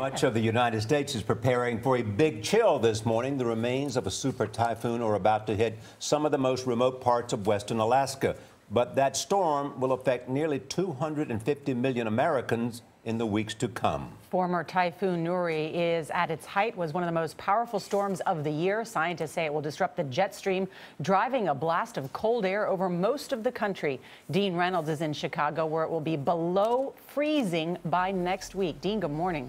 Much of the United States is preparing for a big chill this morning. The remains of a super typhoon are about to hit some of the most remote parts of western Alaska. But that storm will affect nearly 250 million Americans in the weeks to come. Former Typhoon Nuri is at its height, was one of the most powerful storms of the year. Scientists say it will disrupt the jet stream, driving a blast of cold air over most of the country. Dean Reynolds is in Chicago, where it will be below freezing by next week. Dean, good morning.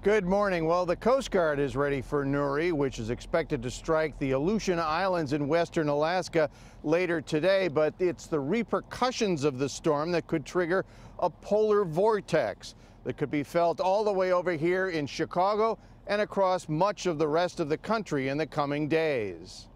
Good morning. Well, the Coast Guard is ready for Nuri, which is expected to strike the Aleutian Islands in western Alaska later today. But it's the repercussions of the storm that could trigger a polar vortex that could be felt all the way over here in Chicago and across much of the rest of the country in the coming days.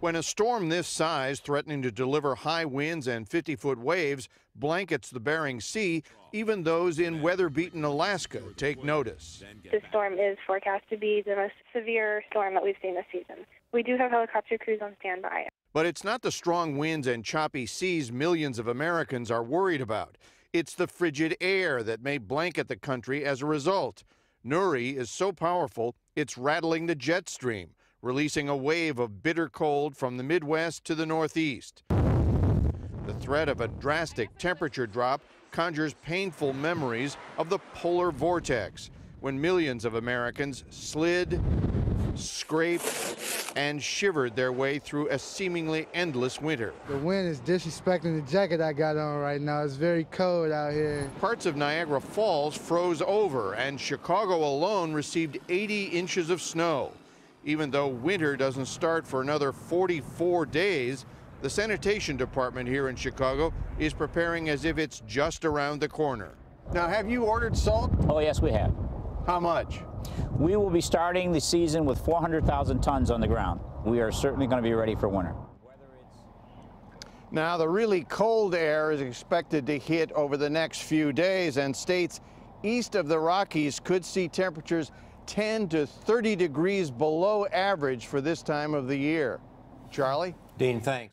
When a storm this size, threatening to deliver high winds and 50-foot waves, blankets the Bering Sea, even those in weather-beaten Alaska take notice. This storm is forecast to be the most severe storm that we've seen this season. We do have helicopter crews on standby. But it's not the strong winds and choppy seas millions of Americans are worried about. It's the frigid air that may blanket the country as a result. Nuri is so powerful, it's rattling the jet stream, releasing a wave of bitter cold from the Midwest to the Northeast. The threat of a drastic temperature drop conjures painful memories of the polar vortex, when millions of Americans slid, scraped, and shivered their way through a seemingly endless winter. The wind is disrespecting the jacket I got on right now. It's very cold out here. Parts of Niagara Falls froze over, and Chicago alone received 80 inches of snow. Even though winter doesn't start for another 44 days, the sanitation department here in Chicago is preparing as if it's just around the corner. Now, have you ordered salt? Oh, yes, we have. How much? We will be starting the season with 400,000 tons on the ground. We are certainly going to be ready for winter. Now, the really cold air is expected to hit over the next few days, and states east of the Rockies could see temperatures 10 to 30 degrees below average for this time of the year. Charlie? Dean, thanks.